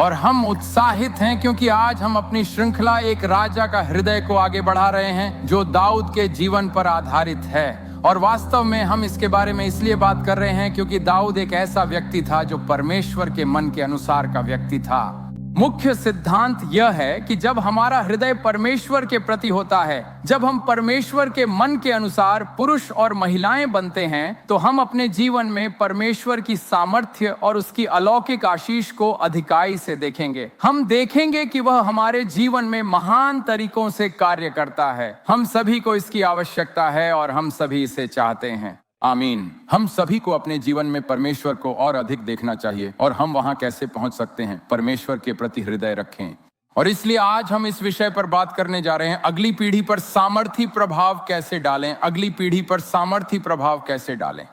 और हम उत्साहित हैं क्योंकि आज हम अपनी श्रृंखला एक राजा का हृदय को आगे बढ़ा रहे हैं जो दाऊद के जीवन पर आधारित है। और वास्तव में हम इसके बारे में इसलिए बात कर रहे हैं क्योंकि दाऊद एक ऐसा व्यक्ति था जो परमेश्वर के मन के अनुसार का व्यक्ति था। मुख्य सिद्धांत यह है कि जब हमारा हृदय परमेश्वर के प्रति होता है, जब हम परमेश्वर के मन के अनुसार पुरुष और महिलाएं बनते हैं, तो हम अपने जीवन में परमेश्वर की सामर्थ्य और उसकी अलौकिक आशीष को अधिकाई से देखेंगे। हम देखेंगे कि वह हमारे जीवन में महान तरीकों से कार्य करता है। हम सभी को इसकी आवश्यकता है और हम सभी इसे चाहते हैं। आमीन। हम सभी को अपने जीवन में परमेश्वर को और अधिक देखना चाहिए। और हम वहां कैसे पहुंच सकते हैं? परमेश्वर के प्रति हृदय रखें। और इसलिए आज हम इस विषय पर बात करने जा रहे हैं, अगली पीढ़ी पर सामर्थी प्रभाव कैसे डालें। अगली पीढ़ी पर सामर्थी प्रभाव कैसे डालें।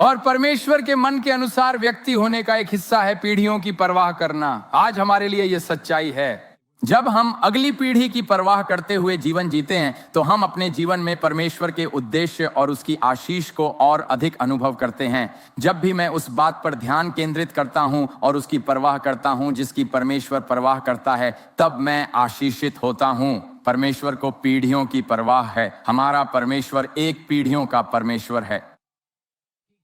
और परमेश्वर के मन के अनुसार व्यक्ति होने का एक हिस्सा है पीढ़ियों की परवाह करना। आज हमारे लिए यह सच्चाई है। जब हम अगली पीढ़ी की परवाह करते हुए जीवन जीते हैं, तो हम अपने जीवन में परमेश्वर के उद्देश्य और उसकी आशीष को और अधिक अनुभव करते हैं। जब भी मैं उस बात पर ध्यान केंद्रित करता हूं और उसकी परवाह करता हूं जिसकी परमेश्वर परवाह करता है, तब मैं आशीषित होता हूं। परमेश्वर को पीढ़ियों की परवाह है। हमारा परमेश्वर एक पीढ़ियों का परमेश्वर है।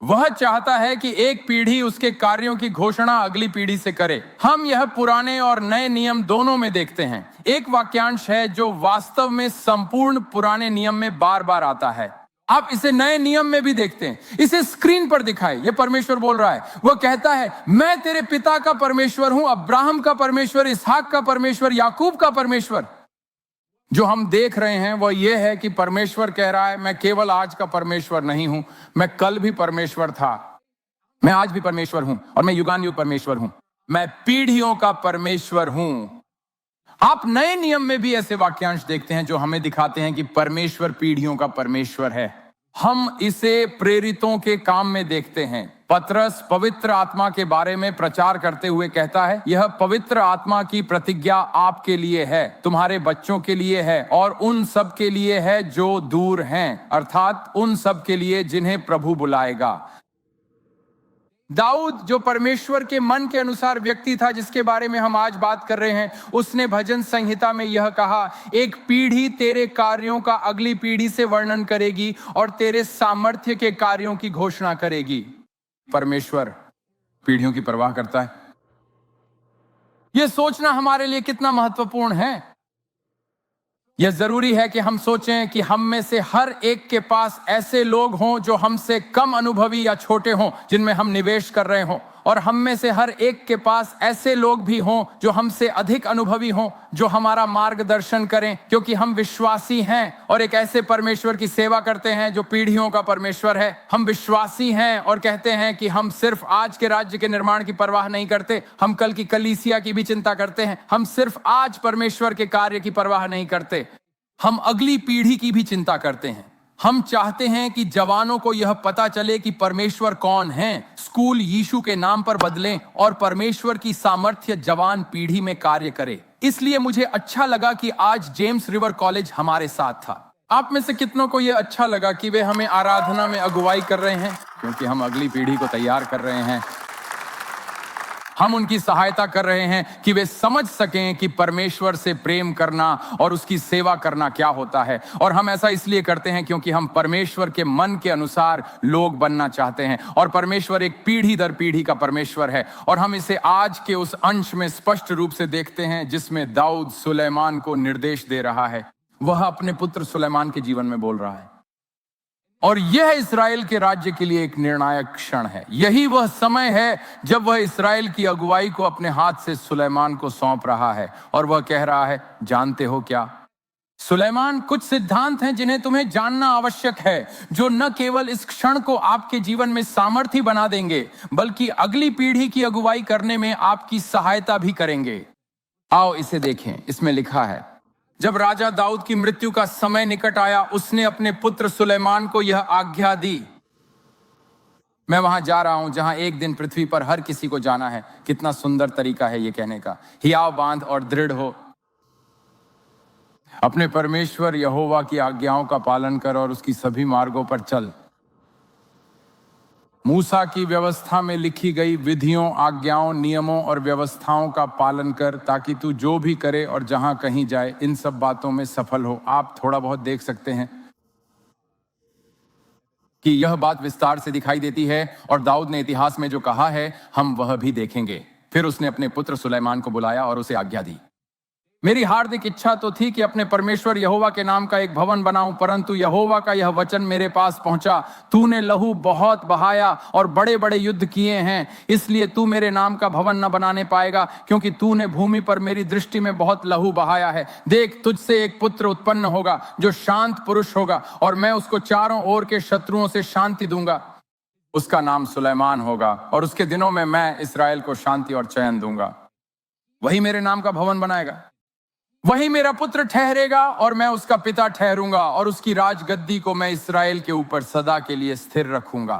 वह चाहता है कि एक पीढ़ी उसके कार्यों की घोषणा अगली पीढ़ी से करे। हम यह पुराने और नए नियम दोनों में देखते हैं। एक वाक्यांश है जो वास्तव में संपूर्ण पुराने नियम में बार बार आता है। आप इसे नए नियम में भी देखते हैं। इसे स्क्रीन पर दिखाए। यह परमेश्वर बोल रहा है। वह कहता है, मैं तेरे पिता का परमेश्वर हूं, अब्राहम का परमेश्वर, इसहाक का परमेश्वर, याकूब का परमेश्वर। जो हम देख रहे हैं वह यह है कि परमेश्वर कह रहा है, मैं केवल आज का परमेश्वर नहीं हूं, मैं कल भी परमेश्वर था, मैं आज भी परमेश्वर हूं और मैं युगानुयुग परमेश्वर हूं। मैं पीढ़ियों का परमेश्वर हूं। आप नए नियम में भी ऐसे वाक्यांश देखते हैं जो हमें दिखाते हैं कि परमेश्वर पीढ़ियों का परमेश्वर है। हम इसे प्रेरितों के काम में देखते हैं। पतरस पवित्र आत्मा के बारे में प्रचार करते हुए कहता है, यह पवित्र आत्मा की प्रतिज्ञा आपके लिए है, तुम्हारे बच्चों के लिए है और उन सब के लिए है जो दूर हैं, अर्थात उन सब के लिए जिन्हें प्रभु बुलाएगा। दाऊद जो परमेश्वर के मन के अनुसार व्यक्ति था, जिसके बारे में हम आज बात कर रहे हैं, उसने भजन संहिता में यह कहा, एक पीढ़ी तेरे कार्यों का अगली पीढ़ी से वर्णन करेगी और तेरे सामर्थ्य के कार्यों की घोषणा करेगी। परमेश्वर पीढ़ियों की परवाह करता है। यह सोचना हमारे लिए कितना महत्वपूर्ण है। यह जरूरी है कि हम सोचें कि हम में से हर एक के पास ऐसे लोग हों जो हमसे कम अनुभवी या छोटे हों, जिनमें हम निवेश कर रहे हों, और हम में से हर एक के पास ऐसे लोग भी हों जो हमसे अधिक अनुभवी हों, जो हमारा मार्गदर्शन करें, क्योंकि हम विश्वासी हैं और एक ऐसे परमेश्वर की सेवा करते हैं जो पीढ़ियों का परमेश्वर है। हम विश्वासी हैं और कहते हैं कि हम सिर्फ आज के राज्य के निर्माण की परवाह नहीं करते, हम कल की कलीसिया की भी चिंता करते हैं। हम सिर्फ आज परमेश्वर के कार्य की परवाह नहीं करते, हम अगली पीढ़ी की भी चिंता करते हैं। हम चाहते हैं कि जवानों को यह पता चले कि परमेश्वर कौन है, स्कूल यीशु के नाम पर बदलें और परमेश्वर की सामर्थ्य जवान पीढ़ी में कार्य करे। इसलिए मुझे अच्छा लगा कि आज जेम्स रिवर कॉलेज हमारे साथ था। आप में से कितनों को यह अच्छा लगा कि वे हमें आराधना में अगुवाई कर रहे हैं? क्योंकि हम अगली पीढ़ी को तैयार कर रहे हैं। हम उनकी सहायता कर रहे हैं कि वे समझ सकें कि परमेश्वर से प्रेम करना और उसकी सेवा करना क्या होता है। और हम ऐसा इसलिए करते हैं क्योंकि हम परमेश्वर के मन के अनुसार लोग बनना चाहते हैं। और परमेश्वर एक पीढ़ी दर पीढ़ी का परमेश्वर है। और हम इसे आज के उस अंश में स्पष्ट रूप से देखते हैं जिसमें दाऊद सुलेमान को निर्देश दे रहा है। वह अपने पुत्र सुलेमान के जीवन में बोल रहा है। और यह इस्राएल के राज्य के लिए एक निर्णायक क्षण है। यही वह समय है जब वह इस्राएल की अगुवाई को अपने हाथ से सुलेमान को सौंप रहा है। और वह कह रहा है, जानते हो क्या सुलेमान, कुछ सिद्धांत हैं जिन्हें तुम्हें जानना आवश्यक है, जो न केवल इस क्षण को आपके जीवन में सामर्थी बना देंगे, बल्कि अगली पीढ़ी की अगुवाई करने में आपकी सहायता भी करेंगे। आओ इसे देखें। इसमें लिखा है, जब राजा दाऊद की मृत्यु का समय निकट आया, उसने अपने पुत्र सुलेमान को यह आज्ञा दी। मैं वहां जा रहा हूं जहां एक दिन पृथ्वी पर हर किसी को जाना है। कितना सुंदर तरीका है यह कहने का। हियाव बांध और दृढ़ हो, अपने परमेश्वर यहोवा की आज्ञाओं का पालन कर और उसकी सभी मार्गों पर चल। मूसा की व्यवस्था में लिखी गई विधियों, आज्ञाओं, नियमों और व्यवस्थाओं का पालन कर, ताकि तू जो भी करे और जहां कहीं जाए इन सब बातों में सफल हो। आप थोड़ा बहुत देख सकते हैं कि यह बात विस्तार से दिखाई देती है, और दाऊद ने इतिहास में जो कहा है हम वह भी देखेंगे। फिर उसने अपने पुत्र सुलेमान को बुलाया और उसे आज्ञा दी। मेरी हार्दिक इच्छा तो थी कि अपने परमेश्वर यहोवा के नाम का एक भवन बनाऊं, परंतु यहोवा का यह वचन मेरे पास पहुंचा, तूने लहू बहुत बहाया और बड़े बड़े युद्ध किए हैं, इसलिए तू मेरे नाम का भवन न बनाने पाएगा, क्योंकि तूने भूमि पर मेरी दृष्टि में बहुत लहू बहाया है। देख, तुझसे एक पुत्र उत्पन्न होगा जो शांत पुरुष होगा, और मैं उसको चारों ओर के शत्रुओं से शांति दूंगा। उसका नाम सुलेमान होगा, और उसके दिनों में मैं इस्राएल को शांति और चैन दूंगा। वही मेरे नाम का भवन बनाएगा, वही मेरा पुत्र ठहरेगा, और मैं उसका पिता ठहरूंगा, और उसकी राजगद्दी को मैं इस्राएल के ऊपर सदा के लिए स्थिर रखूंगा।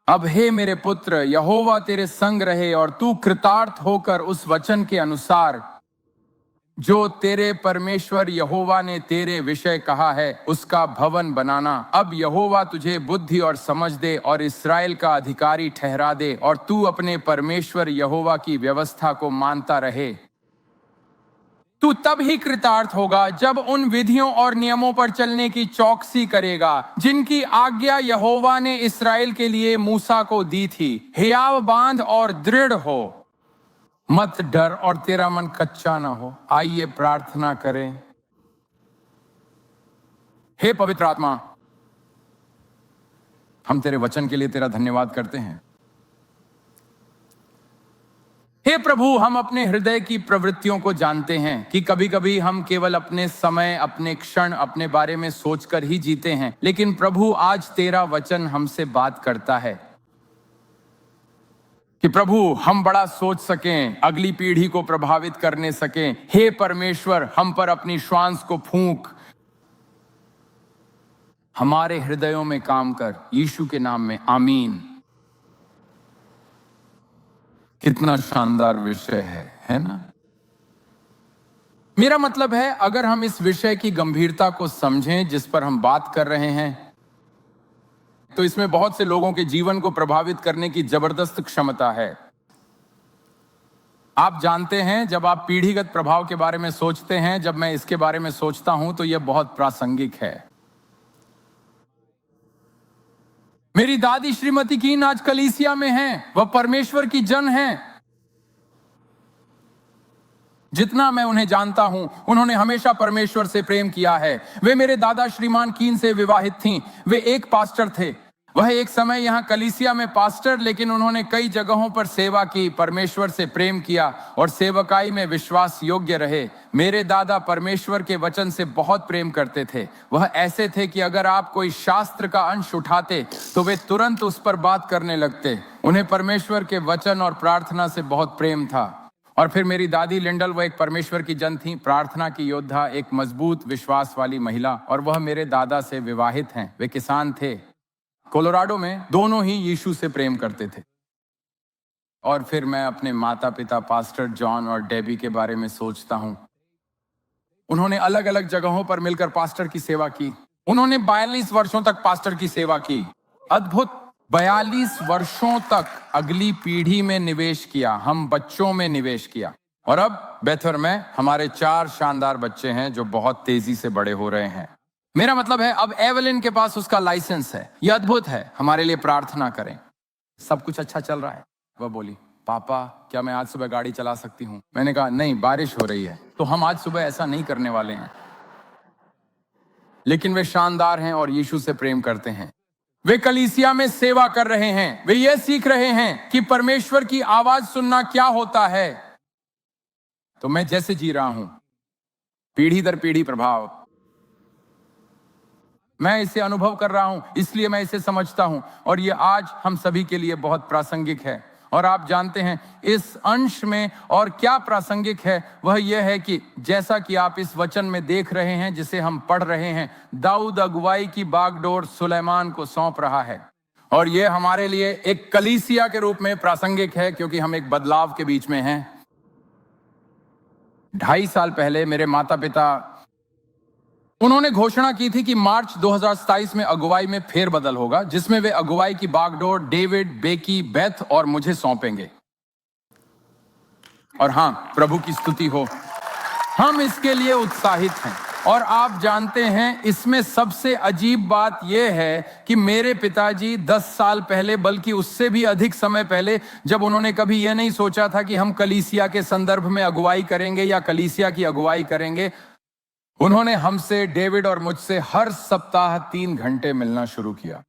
अब हे मेरे पुत्र, यहोवा तेरे संग रहे, और तू कृतार्थ होकर उस वचन के अनुसार जो तेरे परमेश्वर यहोवा ने तेरे विषय कहा है उसका भवन बनाना। अब यहोवा तुझे बुद्धि और समझ दे और इस्राएल का अधिकारी ठहरा दे, और तू अपने परमेश्वर यहोवा की व्यवस्था को मानता रहे। तू तब ही कृतार्थ होगा जब उन विधियों और नियमों पर चलने की चौकसी करेगा जिनकी आज्ञा यहोवा ने इस्राएल के लिए मूसा को दी थी। हियाव बांध और दृढ़ हो, मत डर और तेरा मन कच्चा ना हो। आइए प्रार्थना करें। हे पवित्र आत्मा, हम तेरे वचन के लिए तेरा धन्यवाद करते हैं। हे प्रभु, हम अपने हृदय की प्रवृत्तियों को जानते हैं कि कभी कभी हम केवल अपने समय, अपने क्षण, अपने बारे में सोचकर ही जीते हैं, लेकिन प्रभु आज तेरा वचन हमसे बात करता है कि प्रभु हम बड़ा सोच सकें, अगली पीढ़ी को प्रभावित करने सकें। हे परमेश्वर, हम पर अपनी श्वास को फूंक, हमारे हृदयों में काम कर, यीशु के नाम में, आमीन। कितना शानदार विषय है ना? मेरा मतलब है, अगर हम इस विषय की गंभीरता को समझें जिस पर हम बात कर रहे हैं, तो इसमें बहुत से लोगों के जीवन को प्रभावित करने की जबरदस्त क्षमता है। आप जानते हैं, जब आप पीढ़ीगत प्रभाव के बारे में सोचते हैं, जब मैं इसके बारे में सोचता हूं तो यह बहुत प्रासंगिक है। मेरी दादी श्रीमती कीन आज कलीसिया में हैं, वह परमेश्वर की जन हैं। जितना मैं उन्हें जानता हूं, उन्होंने हमेशा परमेश्वर से प्रेम किया है। वे मेरे दादा श्रीमान कीन से विवाहित थीं। वे एक पास्टर थे। वह एक समय यहाँ कलीसिया में पास्टर, लेकिन उन्होंने कई जगहों पर सेवा की, परमेश्वर से प्रेम किया और सेवकाई में विश्वास योग्य रहे। मेरे दादा परमेश्वर के वचन से बहुत प्रेम करते थे। वह ऐसे थे कि अगर आप कोई शास्त्र का अंश उठाते तो वे तुरंत उस पर बात करने लगते। उन्हें परमेश्वर के वचन और प्रार्थना से बहुत प्रेम था। और फिर मेरी दादी लिंडल, वह एक परमेश्वर की जन थी, प्रार्थना की योद्धा, एक मजबूत विश्वास वाली महिला, और वह मेरे दादा से विवाहित हैं। वे किसान थे कोलोराडो में। दोनों ही यीशु से प्रेम करते थे। और फिर मैं अपने माता पिता पास्टर जॉन और डेबी के बारे में सोचता हूं। उन्होंने अलग अलग जगहों पर मिलकर पास्टर की सेवा की। उन्होंने 42 वर्षों तक पास्टर की सेवा की। अद्भुत, 42 वर्षों तक अगली पीढ़ी में निवेश किया, हम बच्चों में निवेश किया। और अब बेथर में हमारे 4 शानदार बच्चे हैं जो बहुत तेजी से बड़े हो रहे हैं। मेरा मतलब है, अब एवलिन के पास उसका लाइसेंस है। यह अद्भुत है। हमारे लिए प्रार्थना करें। सब कुछ अच्छा चल रहा है। वह बोली, पापा क्या मैं आज सुबह गाड़ी चला सकती हूँ? मैंने कहा नहीं, बारिश हो रही है, तो हम आज सुबह ऐसा नहीं करने वाले हैं। लेकिन वे शानदार हैं और यीशु से प्रेम करते हैं। वे कलीसिया में सेवा कर रहे हैं। वे ये सीख रहे हैं कि परमेश्वर की आवाज सुनना क्या होता है। तो मैं जैसे जी रहा हूं, पीढ़ी दर पीढ़ी प्रभाव, मैं इसे अनुभव कर रहा हूं, इसलिए मैं इसे समझता हूं, और ये आज हम सभी के लिए बहुत प्रासंगिक है। और आप जानते हैं इस अंश में और क्या प्रासंगिक है, वह यह है कि जैसा कि आप इस वचन में देख रहे हैं जिसे हम पढ़ रहे हैं, दाऊद अगुवाई की बागडोर सुलेमान को सौंप रहा है। और यह हमारे लिए एक कलीसिया के रूप में प्रासंगिक है, क्योंकि हम एक बदलाव के बीच में हैं। 2.5 साल पहले मेरे माता पिता उन्होंने घोषणा की थी कि मार्च 2027 में अगुवाई में फेरबदल होगा, जिसमें वे अगुवाई की बागडोर डेविड, बेकी, बेथ और मुझे सौंपेंगे। और हां, प्रभु की स्तुति हो, हम इसके लिए उत्साहित हैं। और आप जानते हैं, इसमें सबसे अजीब बात यह है कि मेरे पिताजी 10 साल पहले, बल्कि उससे भी अधिक समय पहले, जब उन्होंने कभी यह नहीं सोचा था कि हम कलीसिया के संदर्भ में अगुवाई करेंगे या कलीसिया की अगुवाई करेंगे, उन्होंने हमसे, डेविड और मुझसे हर सप्ताह 3 घंटे मिलना शुरू किया।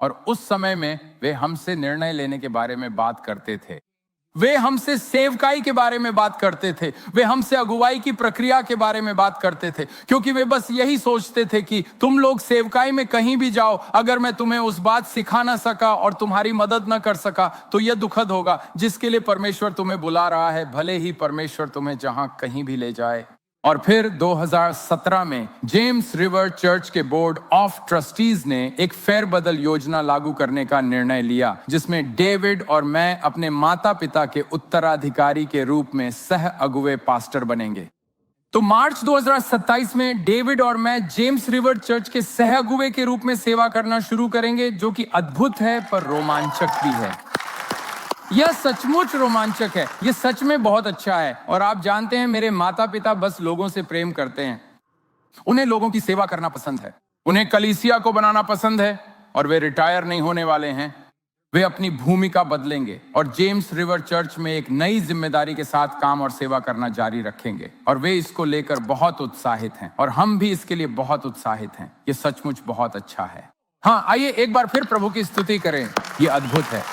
और उस समय में वे हमसे निर्णय लेने के बारे में बात करते थे, वे हमसे सेवकाई के बारे में बात करते थे, वे हमसे अगुवाई की प्रक्रिया के बारे में बात करते थे, क्योंकि वे बस यही सोचते थे कि तुम लोग सेवकाई में कहीं भी जाओ, अगर मैं तुम्हें उस बात सिखा ना सका और तुम्हारी मदद ना कर सका तो यह दुखद होगा। जिसके लिए परमेश्वर तुम्हें बुला रहा है, भले ही परमेश्वर तुम्हें जहां कहीं भी ले जाए। और फिर 2017 में जेम्स रिवर चर्च के बोर्ड ऑफ ट्रस्टीज ने एक फेरबदल योजना लागू करने का निर्णय लिया, जिसमें डेविड और मैं अपने माता पिता के उत्तराधिकारी के रूप में सह अगुवे पास्टर बनेंगे। तो मार्च 2027 में डेविड और मैं जेम्स रिवर चर्च के सह अगुवे के रूप में सेवा करना शुरू करेंगे, जो कि अद्भुत है पर रोमांचक भी है। यह सचमुच रोमांचक है, यह सच में बहुत अच्छा है। और आप जानते हैं, मेरे माता पिता बस लोगों से प्रेम करते हैं, उन्हें लोगों की सेवा करना पसंद है, उन्हें कलीसिया को बनाना पसंद है, और वे रिटायर नहीं होने वाले हैं। वे अपनी भूमिका बदलेंगे और जेम्स रिवर चर्च में एक नई जिम्मेदारी के साथ काम और सेवा करना जारी रखेंगे। और वे इसको लेकर बहुत उत्साहित हैं और हम भी इसके लिए बहुत उत्साहित हैं। यह सचमुच बहुत अच्छा है। हाँ, आइए एक बार फिर प्रभु की स्तुति करें, यह अद्भुत है।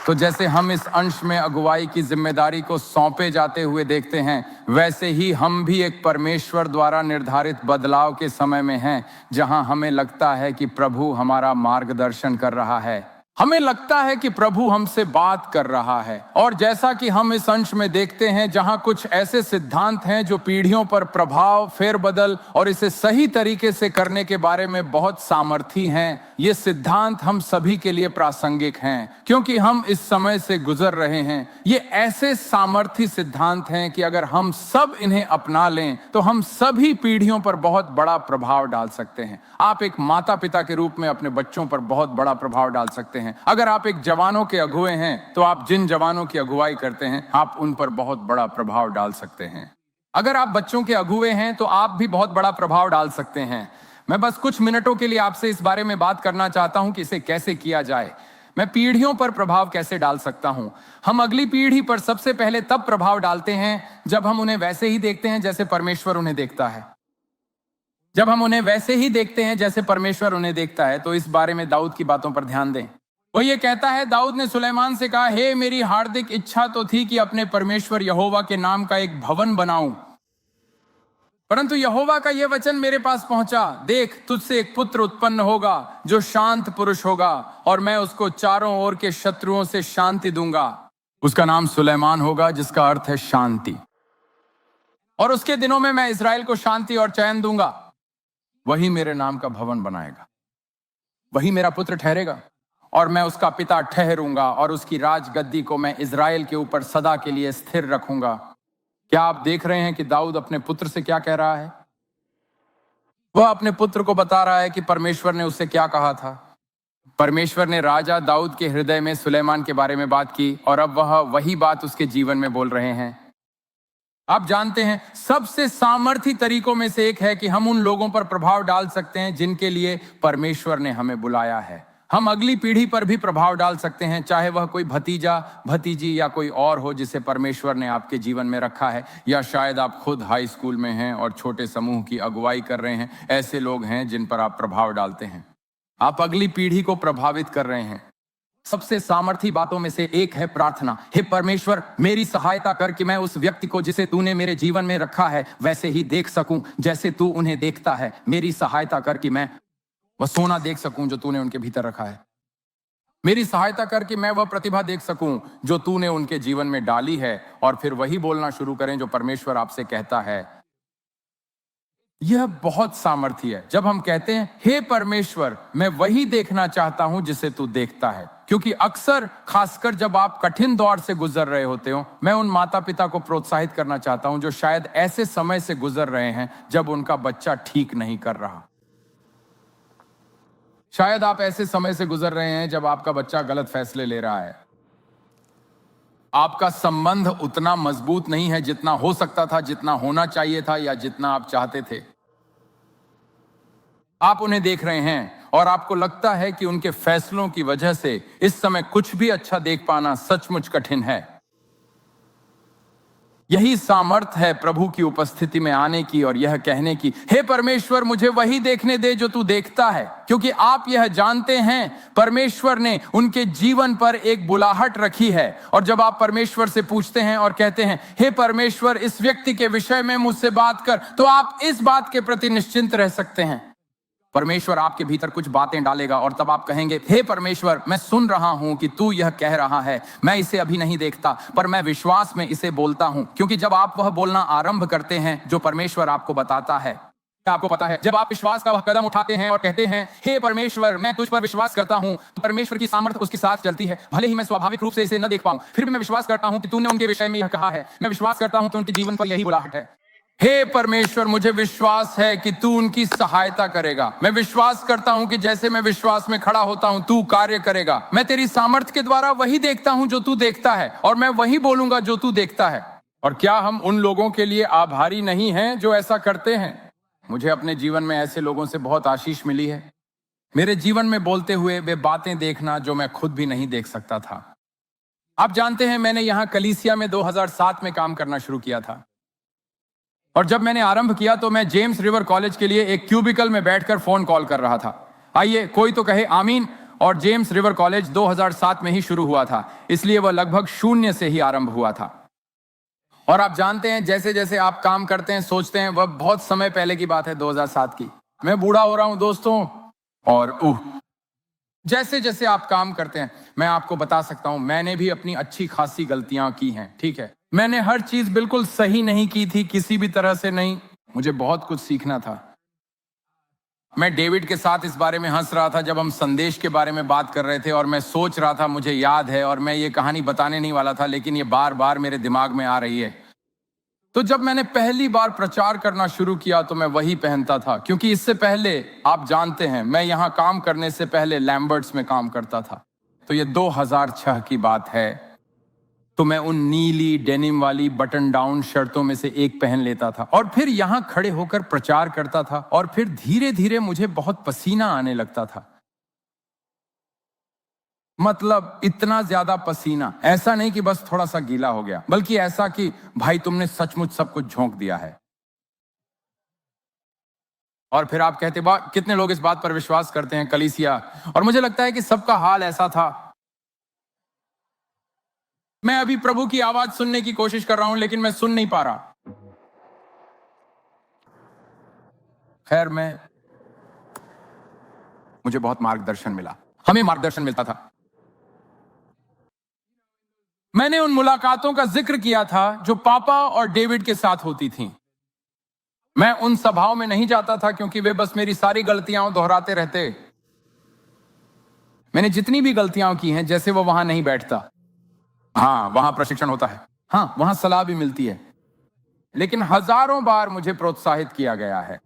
तो जैसे हम इस अंश में अगुवाई की जिम्मेदारी को सौंपे जाते हुए देखते हैं, वैसे ही हम भी एक परमेश्वर द्वारा निर्धारित बदलाव के समय में हैं, जहां हमें लगता है कि प्रभु हमारा मार्गदर्शन कर रहा है, हमें लगता है कि प्रभु हमसे बात कर रहा है। और जैसा कि हम इस अंश में देखते हैं, जहां कुछ ऐसे सिद्धांत हैं जो पीढ़ियों पर प्रभाव, फेरबदल और इसे सही तरीके से करने के बारे में बहुत सामर्थी हैं। ये सिद्धांत हम सभी के लिए प्रासंगिक हैं, क्योंकि हम इस समय से गुजर रहे हैं। ये ऐसे सामर्थी सिद्धांत हैं कि अगर हम सब इन्हें अपना लें तो हम सभी पीढ़ियों पर बहुत बड़ा प्रभाव डाल सकते हैं। आप एक माता पिता के रूप में अपने बच्चों पर बहुत बड़ा प्रभाव डाल सकते हैं। अगर आप एक जवानों के अगुवे हैं, तो आप जिन जवानों की अगुवाई करते हैं, आप उन पर बहुत बड़ा प्रभाव डाल सकते हैं। अगर आप बच्चों के अगुवे हैं, तो आप भी बहुत बड़ा प्रभाव डाल सकते हैं। मैं बस कुछ मिनटों के लिए आपसे इस बारे में बात करना चाहता हूं कि इसे कैसे किया जाए। मैं पीढ़ियों पर प्रभाव कैसे डाल सकता हूं। हम अगली पीढ़ी पर सबसे पहले तब प्रभाव डालते हैं जब हम उन्हें वैसे ही देखते हैं जैसे परमेश्वर उन्हें देखता है। जब हम उन्हें वैसे ही देखते हैं जैसे परमेश्वर उन्हें देखता है, तो इस बारे में दाऊद की बातों पर ध्यान दें। वो ये कहता है, दाऊद ने सुलेमान से कहा, हे मेरी हार्दिक इच्छा तो थी कि अपने परमेश्वर यहोवा के नाम का एक भवन बनाऊं, परंतु यहोवा का यह वचन मेरे पास पहुंचा, देख तुझसे एक पुत्र उत्पन्न होगा जो शांत पुरुष होगा, और मैं उसको चारों ओर के शत्रुओं से शांति दूंगा। उसका नाम सुलेमान होगा, जिसका अर्थ है शांति। और उसके दिनों में मैं इस्राएल को शांति और चैन दूंगा। वही मेरे नाम का भवन बनाएगा, वही मेरा पुत्र ठहरेगा, और मैं उसका पिता ठहरूंगा, और उसकी राजगद्दी को मैं इस्राएल के ऊपर सदा के लिए स्थिर रखूंगा। क्या आप देख रहे हैं कि दाऊद अपने पुत्र से क्या कह रहा है? वह अपने पुत्र को बता रहा है कि परमेश्वर ने उससे क्या कहा था। परमेश्वर ने राजा दाऊद के हृदय में सुलेमान के बारे में बात की, और अब वह वही बात उसके जीवन में बोल रहे हैं। आप जानते हैं, सबसे सामर्थी तरीकों में से एक है कि हम उन लोगों पर प्रभाव डाल सकते हैं जिनके लिए परमेश्वर ने हमें बुलाया है। हम अगली पीढ़ी पर भी प्रभाव डाल सकते हैं, चाहे वह कोई भतीजा, भतीजी या कोई और हो जिसे परमेश्वर ने आपके जीवन में रखा है, या शायद आप खुद हाई स्कूल में हैं और छोटे समूह की अगुवाई कर रहे हैं। ऐसे लोग हैं जिन पर आप प्रभाव डालते हैं। आप अगली पीढ़ी को प्रभावित कर रहे हैं। सबसे सामर्थी बातों में से एक है प्रार्थना। हे परमेश्वर, मेरी सहायता कर कि मैं उस व्यक्ति को जिसे तूने मेरे जीवन में रखा है वैसे ही देख सकूं जैसे तू उन्हें देखता है। मेरी सहायता कर कि मैं वह सोना देख सकूं जो तूने उनके भीतर रखा है। मेरी सहायता कर कि मैं वह प्रतिभा देख सकूं जो तूने उनके जीवन में डाली है। और फिर वही बोलना शुरू करें जो परमेश्वर आपसे कहता है। यह बहुत सामर्थी है जब हम कहते हैं, हे परमेश्वर, मैं वही देखना चाहता हूं जिसे तू देखता है। क्योंकि अक्सर खासकर जब आप कठिन दौर से गुजर रहे होते हो, मैं उन माता पिता को प्रोत्साहित करना चाहता हूं जो शायद ऐसे समय से गुजर रहे हैं जब उनका बच्चा ठीक नहीं कर रहा। शायद आप ऐसे समय से गुजर रहे हैं जब आपका बच्चा गलत फैसले ले रहा है, आपका संबंध उतना मजबूत नहीं है जितना हो सकता था, जितना होना चाहिए था, या जितना आप चाहते थे। आप उन्हें देख रहे हैं और आपको लगता है कि उनके फैसलों की वजह से इस समय कुछ भी अच्छा देख पाना सचमुच कठिन है। यही सामर्थ है प्रभु की उपस्थिति में आने की और यह कहने की, हे परमेश्वर, मुझे वही देखने दे जो तू देखता है, क्योंकि आप यह जानते हैं परमेश्वर ने उनके जीवन पर एक बुलाहट रखी है। और जब आप परमेश्वर से पूछते हैं और कहते हैं, हे परमेश्वर, इस व्यक्ति के विषय में मुझसे बात कर, तो आप इस बात के प्रति निश्चिंत रह सकते हैं, परमेश्वर आपके भीतर कुछ बातें डालेगा और तब आप कहेंगे, हे परमेश्वर, मैं सुन रहा हूं कि तू यह कह रहा है, मैं इसे अभी नहीं देखता पर मैं विश्वास में इसे बोलता हूं। क्योंकि जब आप वह बोलना आरंभ करते हैं जो परमेश्वर आपको बताता है, आपको पता है, जब आप विश्वास का वह कदम उठाते हैं और कहते हैं, हे परमेश्वर, मैं तुझ पर विश्वास करता हूं, तो परमेश्वर की सामर्थ उसके साथ चलती है। भले ही मैं स्वाभाविक रूप से इसे न देख पाऊं, फिर भी मैं विश्वास करता हूं कि तूने उनके विषय में यह कहा है। मैं विश्वास करता हूं कि उनके जीवन पर यही बुलाहट है। हे परमेश्वर, मुझे विश्वास है कि तू उनकी सहायता करेगा। मैं विश्वास करता हूं कि जैसे मैं विश्वास में खड़ा होता हूं, तू कार्य करेगा। मैं तेरी सामर्थ्य के द्वारा वही देखता हूं जो तू देखता है, और मैं वही बोलूंगा जो तू देखता है। और क्या हम उन लोगों के लिए आभारी नहीं हैं जो ऐसा करते हैं? मुझे अपने जीवन में ऐसे लोगों से बहुत आशीष मिली है। मेरे जीवन में बोलते हुए वे बातें देखना जो मैं खुद भी नहीं देख सकता था। आप जानते हैं, मैंने यहां कलीसिया में 2007 में काम करना शुरू किया था, और जब मैंने आरंभ किया तो मैं जेम्स रिवर कॉलेज के लिए एक क्यूबिकल में बैठकर फोन कॉल कर रहा था। आइए कोई तो कहे आमीन। और जेम्स रिवर कॉलेज 2007 में ही शुरू हुआ था, इसलिए वह लगभग 0 से ही आरंभ हुआ था। और आप जानते हैं, जैसे जैसे आप काम करते हैं, सोचते हैं, वह बहुत समय पहले की बात है, 2007 की। मैं बूढ़ा हो रहा हूं दोस्तों, और जैसे जैसे आप काम करते हैं, मैं आपको बता सकता हूं, मैंने भी अपनी अच्छी खासी गलतियां की हैं, ठीक है। मैंने हर चीज बिल्कुल सही नहीं की थी, किसी भी तरह से नहीं। मुझे बहुत कुछ सीखना था। मैं डेविड के साथ इस बारे में हंस रहा था जब हम संदेश के बारे में बात कर रहे थे, और मैं सोच रहा था, मुझे याद है, और मैं ये कहानी बताने नहीं वाला था, लेकिन ये बार बार मेरे दिमाग में आ रही है। तो जब मैंने पहली बार प्रचार करना शुरू किया तो मैं वही पहनता था, क्योंकि इससे पहले आप जानते हैं, मैं यहां काम करने से पहले लैम्बर्ट्स में काम करता था। तो ये 2006 की बात है। तो मैं उन नीली डेनिम वाली बटन डाउन शर्टों में से एक पहन लेता था और फिर यहां खड़े होकर प्रचार करता था, और फिर धीरे धीरे मुझे बहुत पसीना आने लगता था। मतलब इतना ज्यादा पसीना, ऐसा नहीं कि बस थोड़ा सा गीला हो गया, बल्कि ऐसा कि भाई तुमने सचमुच सब कुछ झोंक दिया है। और फिर आप कहते, कितने लोग इस बात पर विश्वास करते हैं कलीसिया? और मुझे लगता है कि सबका हाल ऐसा था। मैं अभी प्रभु की आवाज सुनने की कोशिश कर रहा हूं, लेकिन मैं सुन नहीं पा रहा। खैर, मुझे बहुत मार्गदर्शन मिला, हमें मार्गदर्शन मिलता था। मैंने उन मुलाकातों का जिक्र किया था जो पापा और डेविड के साथ होती थीं। मैं उन सभाओं में नहीं जाता था क्योंकि वे बस मेरी सारी गलतियां दोहराते रहते। मैंने जितनी भी गलतियां की हैं, जैसे वो वहां नहीं बैठता। हाँ, वहां प्रशिक्षण होता है, हाँ, वहां सलाह भी मिलती है, लेकिन हजारों बार मुझे प्रोत्साहित किया गया है।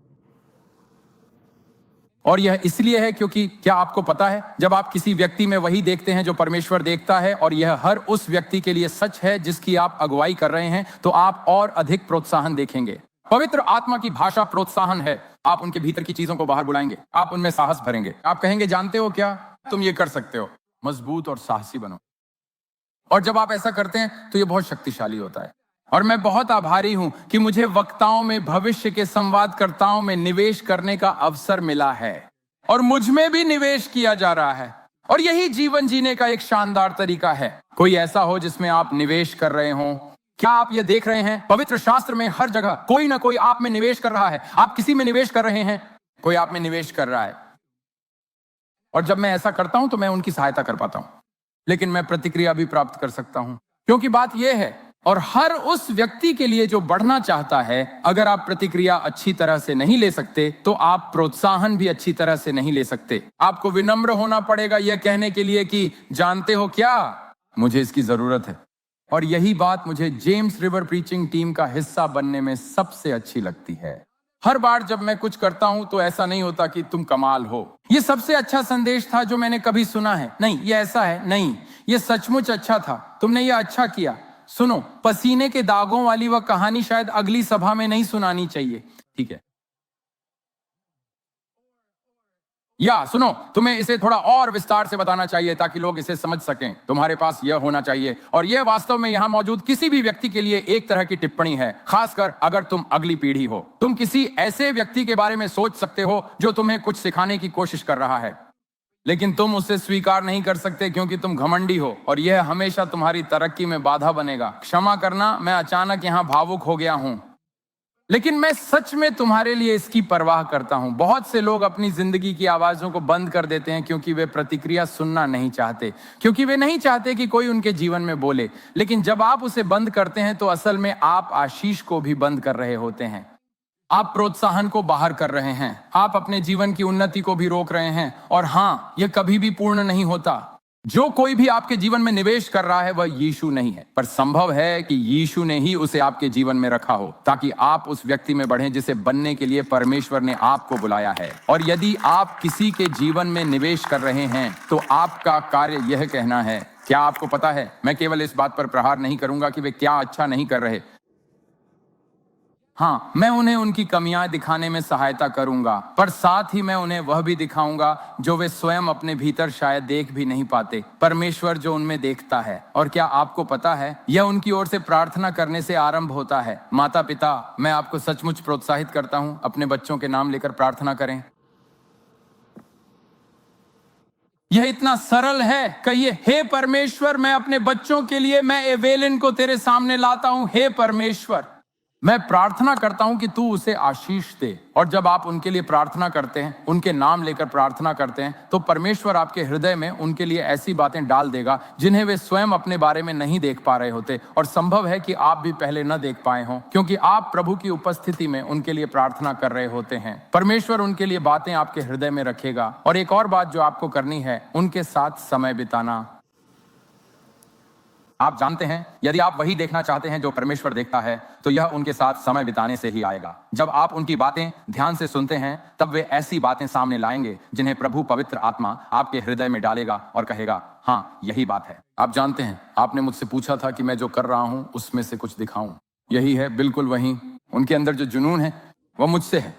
और यह इसलिए है क्योंकि क्या आपको पता है, जब आप किसी व्यक्ति में वही देखते हैं जो परमेश्वर देखता है, और यह हर उस व्यक्ति के लिए सच है जिसकी आप अगुवाई कर रहे हैं, तो आप और अधिक प्रोत्साहन देखेंगे। पवित्र आत्मा की भाषा प्रोत्साहन है। आप उनके भीतर की चीजों को बाहर बुलाएंगे, आप उनमें साहस भरेंगे। आप कहेंगे, जानते हो क्या, तुम ये कर सकते हो, मजबूत और साहसी बनो। और जब आप ऐसा करते हैं तो ये बहुत शक्तिशाली होता है। और मैं बहुत आभारी हूं कि मुझे वक्ताओं में, भविष्य के संवादकर्ताओं में निवेश करने का अवसर मिला है, और मुझ में भी निवेश किया जा रहा है। और यही जीवन जीने का एक शानदार तरीका है। कोई ऐसा हो जिसमें आप निवेश कर रहे हो? क्या आप ये देख रहे हैं, पवित्र शास्त्र में हर जगह कोई ना कोई आप में निवेश कर रहा है। आप किसी में निवेश कर रहे हैं, कोई आप में निवेश कर रहा है। और जब मैं ऐसा करता हूं तो मैं उनकी सहायता कर पाता हूं, लेकिन मैं प्रतिक्रिया भी प्राप्त कर सकता हूं। क्योंकि बात यह है, और हर उस व्यक्ति के लिए जो बढ़ना चाहता है, अगर आप प्रतिक्रिया अच्छी तरह से नहीं ले सकते तो आप प्रोत्साहन भी अच्छी तरह से नहीं ले सकते। आपको विनम्र होना पड़ेगा यह कहने के लिए कि जानते हो क्या, मुझे इसकी जरूरत है। और यही बात मुझे जेम्स रिवर प्रीचिंग टीम का हिस्सा बनने में सबसे अच्छी लगती है। हर बार जब मैं कुछ करता हूं तो ऐसा नहीं होता कि तुम कमाल हो, ये सबसे अच्छा संदेश था जो मैंने कभी सुना है, नहीं ये ऐसा है, नहीं ये सचमुच अच्छा था, तुमने ये अच्छा किया। सुनो, पसीने के दागों वाली वह कहानी शायद अगली सभा में नहीं सुनानी चाहिए, ठीक है? या सुनो, तुम्हें इसे थोड़ा और विस्तार से बताना चाहिए ताकि लोग इसे समझ सकें। तुम्हारे पास यह होना चाहिए। और यह वास्तव में यहां मौजूद किसी भी व्यक्ति के लिए एक तरह की टिप्पणी है, खासकर अगर तुम अगली पीढ़ी हो। तुम किसी ऐसे व्यक्ति के बारे में सोच सकते हो जो तुम्हें कुछ सिखाने की कोशिश कर रहा है, लेकिन तुम उसे स्वीकार नहीं कर सकते क्योंकि तुम घमंडी हो और यह हमेशा तुम्हारी तरक्की में बाधा बनेगा। क्षमा करना, मैं अचानक यहां भावुक हो गया हूं, लेकिन मैं सच में तुम्हारे लिए इसकी परवाह करता हूं। बहुत से लोग अपनी जिंदगी की आवाजों को बंद कर देते हैं क्योंकि वे प्रतिक्रिया सुनना नहीं चाहते, क्योंकि वे नहीं चाहते कि कोई उनके जीवन में बोले। लेकिन जब आप उसे बंद करते हैं तो असल में आप आशीष को भी बंद कर रहे होते हैं। आप प्रोत्साहन को बाहर कर रहे हैं, आप अपने जीवन की उन्नति को भी रोक रहे हैं। और हाँ, यह कभी भी पूर्ण नहीं होता। जो कोई भी आपके जीवन में निवेश कर रहा है वह यीशु नहीं है, पर संभव है कि यीशु ने ही उसे आपके जीवन में रखा हो ताकि आप उस व्यक्ति में बढ़ें जिसे बनने के लिए परमेश्वर ने आपको बुलाया है। और यदि आप किसी के जीवन में निवेश कर रहे हैं तो आपका कार्य यह कहना है, क्या आपको पता है, मैं केवल इस बात पर प्रहार नहीं करूंगा कि वे क्या अच्छा नहीं कर रहे। हाँ, मैं उन्हें उनकी कमियां दिखाने में सहायता करूंगा, पर साथ ही मैं उन्हें वह भी दिखाऊंगा जो वे स्वयं अपने भीतर शायद देख भी नहीं पाते, परमेश्वर जो उनमें देखता है। और क्या आपको पता है, यह उनकी ओर से प्रार्थना करने से आरंभ होता है। माता पिता, मैं आपको सचमुच प्रोत्साहित करता हूं, अपने बच्चों के नाम लेकर प्रार्थना करें। यह इतना सरल है। कहिए, हे परमेश्वर, मैं अपने बच्चों के लिए मैं एवेलिन को तेरे सामने लाता हूं। हे परमेश्वर, मैं प्रार्थना करता हूं कि तू उसे आशीष दे। और जब आप उनके लिए प्रार्थना करते हैं, उनके नाम लेकर प्रार्थना करते हैं, तो परमेश्वर आपके हृदय में उनके लिए ऐसी बातें डाल देगा जिन्हें वे स्वयं अपने बारे में नहीं देख पा रहे होते। और संभव है कि आप भी पहले न देख पाए हों, क्योंकि आप प्रभु की उपस्थिति में उनके लिए प्रार्थना कर रहे होते हैं। परमेश्वर उनके लिए बातें आपके हृदय में रखेगा। और एक और बात जो आपको करनी है, उनके साथ समय बिताना। आप जानते हैं, यदि आप वही देखना चाहते हैं जो परमेश्वर देखता है, तो यह उनके साथ समय बिताने से ही आएगा। जब आप उनकी बातें ध्यान से सुनते हैं, तब वे ऐसी बातें सामने लाएंगे जिन्हें प्रभु पवित्र आत्मा आपके हृदय में डालेगा और कहेगा, हाँ यही बात है। आप जानते हैं, आपने मुझसे पूछा था कि मैं जो कर रहा हूं उसमें से कुछ दिखाऊं। यही है, बिल्कुल वही। उनके अंदर जो जुनून है वह मुझसे है।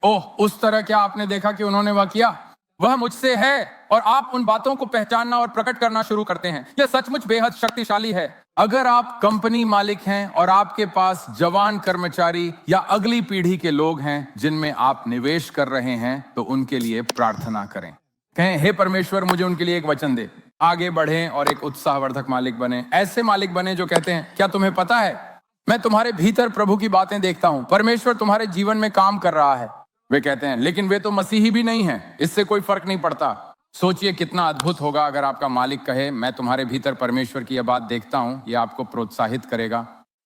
ओह, उस तरह क्या आपने देखा कि उन्होंने वह किया? वह मुझसे है। और आप उन बातों को पहचानना और प्रकट करना शुरू करते हैं। यह सचमुच बेहद शक्तिशाली है। अगर आप कंपनी मालिक हैं और आपके पास जवान कर्मचारी या अगली पीढ़ी के लोग हैं जिनमें आप निवेश कर रहे हैं, तो उनके लिए प्रार्थना करें। कहें, हे परमेश्वर, मुझे उनके लिए एक वचन दे। आगे बढ़ें और एक उत्साहवर्धक मालिक बने। ऐसे मालिक बने जो कहते हैं, क्या तुम्हें पता है, मैं तुम्हारे भीतर प्रभु की बातें देखता हूं, परमेश्वर तुम्हारे जीवन में काम कर रहा है। वे कहते हैं, लेकिन वे तो मसीही भी नहीं हैं, इससे कोई फर्क नहीं पड़ता। सोचिए कितना अद्भुत होगा अगर आपका मालिक कहे, मैं तुम्हारे भीतर परमेश्वर की यह बात देखता हूं। यह आपको प्रोत्साहित करेगा।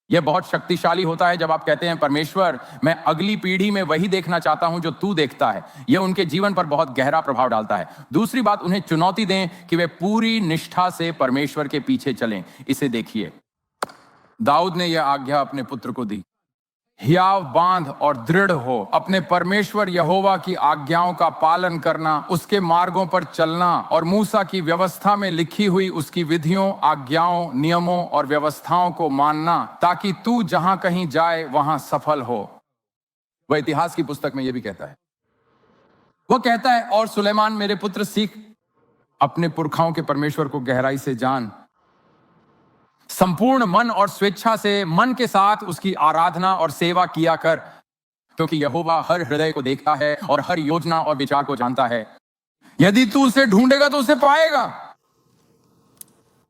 यह बहुत शक्तिशाली होता है जब आप कहते हैं, परमेश्वर, मैं अगली पीढ़ी में वही देखना चाहता हूं जो तू देखता है। यह उनके जीवन पर बहुत गहरा प्रभाव डालता है। दूसरी बात, उन्हें चुनौती दें कि वे पूरी निष्ठा से परमेश्वर के पीछे चलें। इसे देखिए, दाऊद ने यह आज्ञा अपने पुत्र को दी, हियाव बांध और दृढ़ हो, अपने परमेश्वर यहोवा की आज्ञाओं का पालन करना, उसके मार्गों पर चलना और मूसा की व्यवस्था में लिखी हुई उसकी विधियों, आज्ञाओं, नियमों और व्यवस्थाओं को मानना, ताकि तू जहां कहीं जाए वहां सफल हो। वह इतिहास की पुस्तक में यह भी कहता है। वह कहता है, और सुलेमान मेरे पुत्र, सीख अपने पुरखाओं के परमेश्वर को गहराई से जान, संपूर्ण मन और स्वेच्छा से मन के साथ उसकी आराधना और सेवा किया कर, क्योंकि यहोवा हर हृदय को देखता है और हर योजना और विचार को जानता है। यदि तू उसे ढूंढेगा तो उसे पाएगा।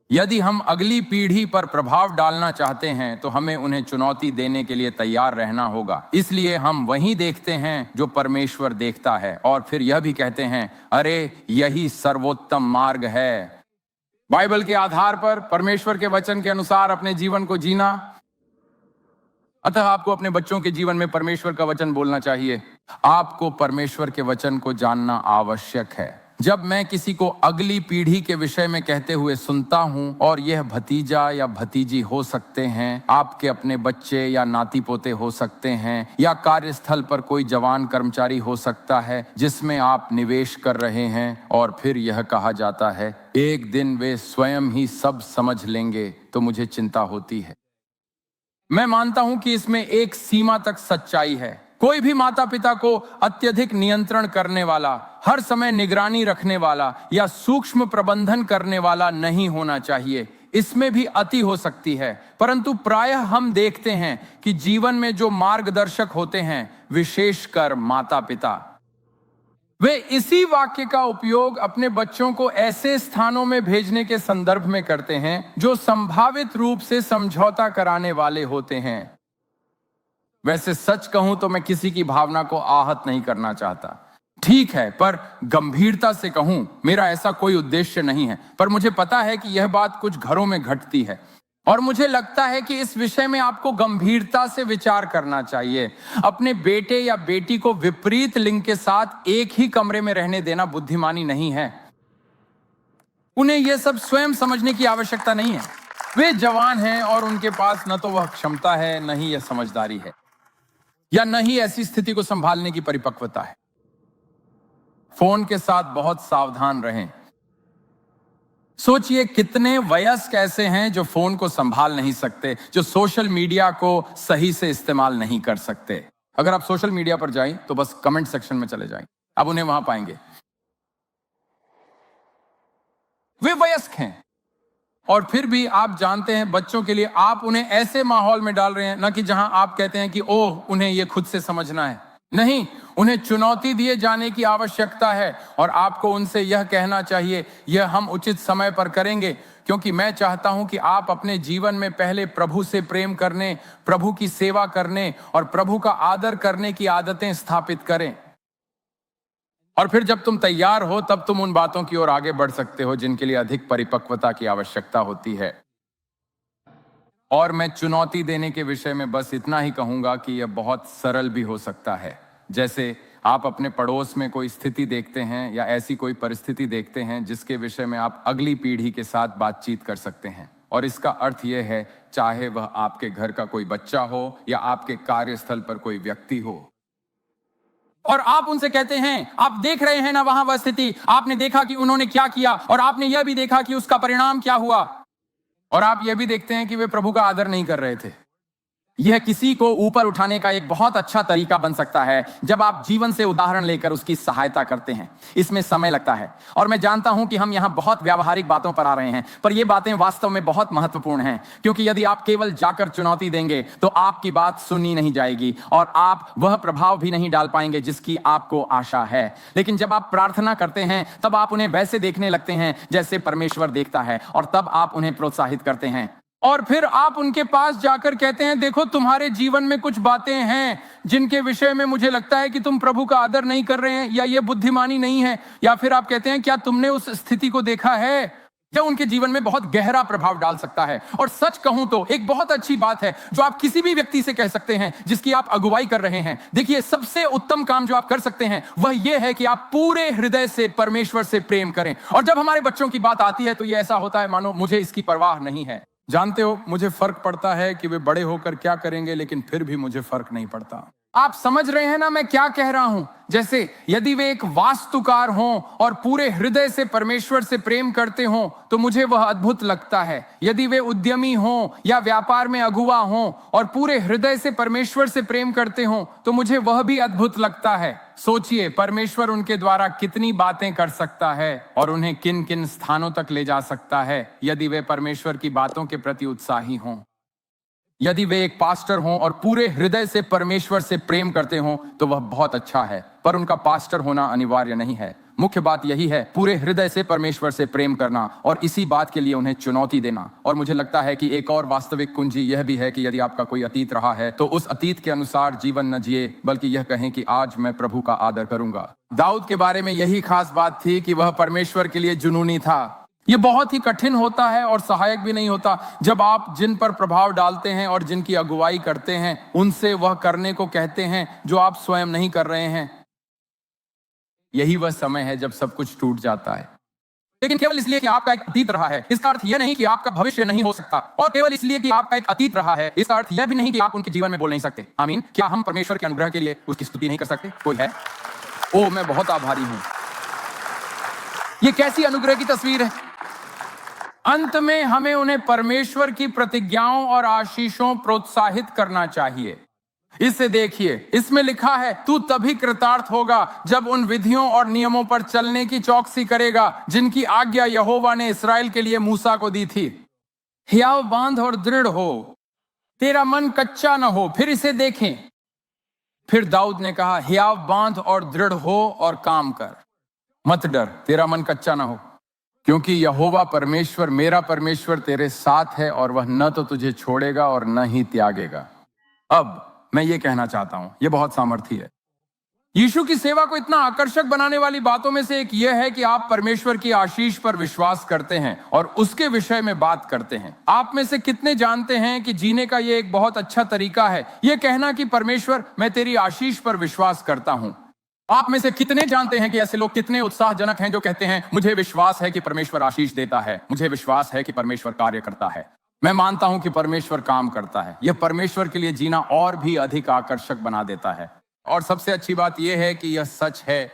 यदि हम अगली पीढ़ी पर प्रभाव डालना चाहते हैं तो हमें उन्हें चुनौती देने के लिए तैयार रहना होगा। इसलिए हम वही देखते हैं जो परमेश्वर देखता है, और फिर यह भी कहते हैं, अरे यही सर्वोत्तम मार्ग है। बाइबल के आधार पर परमेश्वर के वचन के अनुसार अपने जीवन को जीना। अतः आपको अपने बच्चों के जीवन में परमेश्वर का वचन बोलना चाहिए। आपको परमेश्वर के वचन को जानना आवश्यक है। जब मैं किसी को अगली पीढ़ी के विषय में कहते हुए सुनता हूं, और यह भतीजा या भतीजी हो सकते हैं, आपके अपने बच्चे या नाती पोते हो सकते हैं, या कार्यस्थल पर कोई जवान कर्मचारी हो सकता है जिसमें आप निवेश कर रहे हैं, और फिर यह कहा जाता है एक दिन वे स्वयं ही सब समझ लेंगे, तो मुझे चिंता होती है। मैं मानता हूं कि इसमें एक सीमा तक सच्चाई है। कोई भी माता पिता को अत्यधिक नियंत्रण करने वाला, हर समय निगरानी रखने वाला या सूक्ष्म प्रबंधन करने वाला नहीं होना चाहिए। इसमें भी अति हो सकती है, परंतु प्रायः हम देखते हैं कि जीवन में जो मार्गदर्शक होते हैं, विशेषकर माता पिता, वे इसी वाक्य का उपयोग अपने बच्चों को ऐसे स्थानों में भेजने के संदर्भ में करते हैं जो संभावित रूप से समझौता कराने वाले होते हैं। वैसे सच कहूं तो मैं किसी की भावना को आहत नहीं करना चाहता, ठीक है, पर गंभीरता से कहूं, मेरा ऐसा कोई उद्देश्य नहीं है। पर मुझे पता है कि यह बात कुछ घरों में घटती है, और मुझे लगता है कि इस विषय में आपको गंभीरता से विचार करना चाहिए। अपने बेटे या बेटी को विपरीत लिंग के साथ एक ही कमरे में रहने देना बुद्धिमानी नहीं है। उन्हें यह सब स्वयं समझने की आवश्यकता नहीं है। वे जवान हैं और उनके पास न तो वह क्षमता है, न ही यह समझदारी है, या न ही ऐसी स्थिति को संभालने की परिपक्वता है। फोन के साथ बहुत सावधान रहें। सोचिए कितने वयस्क ऐसे हैं जो फोन को संभाल नहीं सकते, जो सोशल मीडिया को सही से इस्तेमाल नहीं कर सकते। अगर आप सोशल मीडिया पर जाएं तो बस कमेंट सेक्शन में चले जाएं, आप उन्हें वहां पाएंगे। वे वयस्क हैं, और फिर भी आप जानते हैं बच्चों के लिए आप उन्हें ऐसे माहौल में डाल रहे हैं, न कि जहां आप कहते हैं कि ओह उन्हें यह खुद से समझना है। नहीं, उन्हें चुनौती दिए जाने की आवश्यकता है, और आपको उनसे यह कहना चाहिए, यह हम उचित समय पर करेंगे, क्योंकि मैं चाहता हूं कि आप अपने जीवन में पहले प्रभु से प्रेम करने, प्रभु की सेवा करने और प्रभु का आदर करने की आदतें स्थापित करें। और फिर जब तुम तैयार हो तब तुम उन बातों की ओर आगे बढ़ सकते हो जिनके लिए अधिक परिपक्वता की आवश्यकता होती है। और मैं चुनौती देने के विषय में बस इतना ही कहूंगा कि यह बहुत सरल भी हो सकता है। जैसे आप अपने पड़ोस में कोई स्थिति देखते हैं या ऐसी कोई परिस्थिति देखते हैं जिसके विषय में आप अगली पीढ़ी के साथ बातचीत कर सकते हैं। और इसका अर्थ यह है, चाहे वह आपके घर का कोई बच्चा हो या आपके कार्यस्थल पर कोई व्यक्ति हो, और आप उनसे कहते हैं, आप देख रहे हैं ना वहां वह स्थिति, आपने देखा कि उन्होंने क्या किया, और आपने यह भी देखा कि उसका परिणाम क्या हुआ, और आप यह भी देखते हैं कि वे प्रभु का आदर नहीं कर रहे थे। यह किसी को ऊपर उठाने का एक बहुत अच्छा तरीका बन सकता है जब आप जीवन से उदाहरण लेकर उसकी सहायता करते हैं। इसमें समय लगता है, और मैं जानता हूं कि हम यहां बहुत व्यावहारिक बातों पर आ रहे हैं, पर यह बातें वास्तव में बहुत महत्वपूर्ण हैं, क्योंकि यदि आप केवल जाकर चुनौती देंगे तो आपकी बात सुनी नहीं जाएगी और आप वह प्रभाव भी नहीं डाल पाएंगे जिसकी आपको आशा है। लेकिन जब आप प्रार्थना करते हैं तब आप उन्हें वैसे देखने लगते हैं जैसे परमेश्वर देखता है, और तब आप उन्हें प्रोत्साहित करते हैं, और फिर आप उनके पास जाकर कहते हैं, देखो तुम्हारे जीवन में कुछ बातें हैं जिनके विषय में मुझे लगता है कि तुम प्रभु का आदर नहीं कर रहे हैं, या ये बुद्धिमानी नहीं है। या फिर आप कहते हैं, क्या तुमने उस स्थिति को देखा है, जो उनके जीवन में बहुत गहरा प्रभाव डाल सकता है। और सच कहूं तो एक बहुत अच्छी बात है जो आप किसी भी व्यक्ति से कह सकते हैं जिसकी आप अगुवाई कर रहे हैं। देखिए, सबसे उत्तम काम जो आप कर सकते हैं वह यह है कि आप पूरे हृदय से परमेश्वर से प्रेम करें। और जब हमारे बच्चों की बात आती है तो यह ऐसा होता है मानो मुझे इसकी परवाह नहीं है। जानते हो, मुझे फर्क पड़ता है कि वे बड़े होकर क्या करेंगे, लेकिन फिर भी मुझे फर्क नहीं पड़ता। आप समझ रहे हैं ना मैं क्या कह रहा हूं? जैसे यदि वे एक वास्तुकार हों और पूरे हृदय से परमेश्वर से प्रेम करते हों तो मुझे वह अद्भुत लगता है। यदि वे उद्यमी हों या व्यापार में अगुवा हों और पूरे हृदय से परमेश्वर से प्रेम करते हों तो मुझे वह भी अद्भुत लगता है। सोचिए, परमेश्वर उनके द्वारा कितनी बातें कर सकता है और उन्हें किन किन स्थानों तक ले जा सकता है यदि वे परमेश्वर की बातों के प्रति उत्साही हों। यदि वे एक पास्टर हों और पूरे हृदय से परमेश्वर से प्रेम करते हों तो वह बहुत अच्छा है, पर उनका पास्टर होना अनिवार्य नहीं है। मुख्य बात यही है, पूरे हृदय से परमेश्वर से प्रेम करना और इसी बात के लिए उन्हें चुनौती देना। और मुझे लगता है कि एक और वास्तविक कुंजी यह भी है कि यदि आपका कोई अतीत रहा है तो उस अतीत के अनुसार जीवन न जिए, बल्कि यह कहें कि आज मैं प्रभु का आदर करूंगा। दाऊद के बारे में यही खास बात थी कि वह परमेश्वर के लिए जुनूनी था। ये बहुत ही कठिन होता है और सहायक भी नहीं होता जब आप जिन पर प्रभाव डालते हैं और जिनकी अगुवाई करते हैं उनसे वह करने को कहते हैं जो आप स्वयं नहीं कर रहे हैं। यही वह समय है जब सब कुछ टूट जाता है, लेकिन केवल इसलिए कि आपका एक अतीत रहा है इसका अर्थ यह नहीं कि आपका भविष्य नहीं हो सकता, और केवल इसलिए कि आपका एक अतीत रहा है इसका अर्थ यह भी नहीं कि आप उनके जीवन में बोल नहीं सकते। आमीन। क्या हम परमेश्वर के अनुग्रह के लिए उसकी स्तुति नहीं कर सकते? कोई है? ओ, मैं बहुत आभारी हूं। ये कैसी अनुग्रह की तस्वीर है। अंत में हमें उन्हें परमेश्वर की प्रतिज्ञाओं और आशीषों प्रोत्साहित करना चाहिए। इसे देखिए, इसमें लिखा है, तू तभी कृतार्थ होगा जब उन विधियों और नियमों पर चलने की चौकसी करेगा जिनकी आज्ञा यहोवा ने इस्राएल के लिए मूसा को दी थी। हियाव बांध और दृढ़ हो, तेरा मन कच्चा न हो। फिर इसे देखें, फिर दाऊद ने कहा, हियाव बांध और दृढ़ हो और काम कर, मत डर, तेरा मन कच्चा ना हो, क्योंकि यहोवा परमेश्वर मेरा परमेश्वर तेरे साथ है और वह न तो तुझे छोड़ेगा और न ही त्यागेगा। अब मैं ये कहना चाहता हूं, ये बहुत सामर्थी है। यीशु की सेवा को इतना आकर्षक बनाने वाली बातों में से एक यह है कि आप परमेश्वर की आशीष पर विश्वास करते हैं और उसके विषय में बात करते हैं। आप में से कितने जानते हैं कि जीने का यह एक बहुत अच्छा तरीका है यह कहना कि परमेश्वर, मैं तेरी आशीष पर विश्वास करता हूं। आप में से कितने जानते हैं कि ऐसे लोग कितने उत्साहजनक हैं जो कहते हैं, मुझे विश्वास है कि परमेश्वर आशीष देता है, मुझे विश्वास है कि परमेश्वर कार्य करता है। मैं मानता हूं कि परमेश्वर काम करता है। यह परमेश्वर के लिए जीना और भी अधिक आकर्षक बना देता है। और सबसे अच्छी बात यह है कि यह सच है।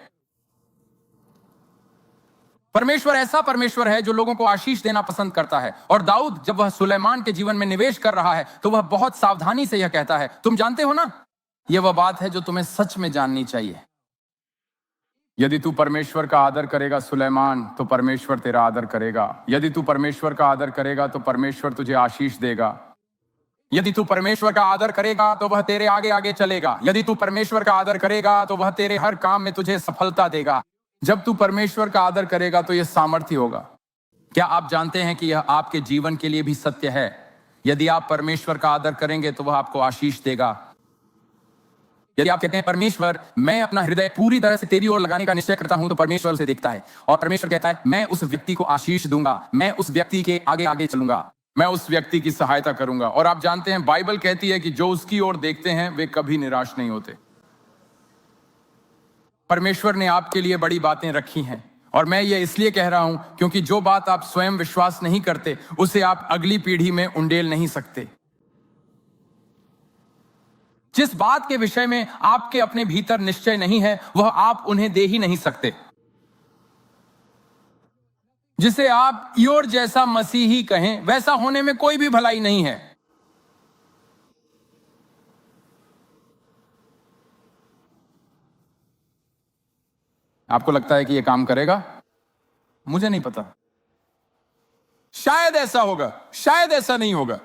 परमेश्वर ऐसा परमेश्वर है जो लोगों को आशीष देना पसंद करता है। और दाऊद जब वह सुलेमान के जीवन में निवेश कर रहा है तो वह बहुत सावधानी से यह कहता है, तुम जानते हो ना, यह वह बात है जो तुम्हें सच में जाननी चाहिए। यदि तू परमेश्वर का आदर करेगा सुलेमान, तो परमेश्वर तेरा आदर करेगा। यदि तू परमेश्वर का आदर करेगा तो परमेश्वर तुझे आशीष देगा। यदि तू परमेश्वर का आदर करेगा तो वह तेरे आगे आगे चलेगा। यदि तू परमेश्वर का आदर करेगा तो वह तेरे हर काम में तुझे सफलता देगा। जब तू परमेश्वर का आदर करेगा तो यह सामर्थ्य होगा। क्या आप जानते हैं कि यह आपके जीवन के लिए भी सत्य है? यदि आप परमेश्वर का आदर करेंगे तो वह आपको आशीष देगा। यदि आप कहते हैं, परमेश्वर, मैं अपना हृदय पूरी तरह से तेरी ओर लगाने का निश्चय करता हूं, तो परमेश्वर उसे देखता है और परमेश्वर कहता है, मैं उस व्यक्ति को आशीष दूंगा, मैं उस व्यक्ति के आगे आगे चलूंगा, मैं उस व्यक्ति की सहायता करूंगा। और आप जानते हैं, बाइबल कहती है कि जो उसकी ओर देखते हैं वे कभी निराश नहीं होते। परमेश्वर ने आपके लिए बड़ी बातें रखी हैं, और मैं ये इसलिए कह रहा हूं क्योंकि जो बात आप स्वयं विश्वास नहीं करते उसे आप अगली पीढ़ी में उंडेल नहीं सकते। जिस बात के विषय में आपके अपने भीतर निश्चय नहीं है वह आप उन्हें दे ही नहीं सकते। जिसे आप योर जैसा मसीही कहें, वैसा होने में कोई भी भलाई नहीं है। आपको लगता है कि यह काम करेगा? मुझे नहीं पता। शायद ऐसा होगा, शायद ऐसा नहीं होगा।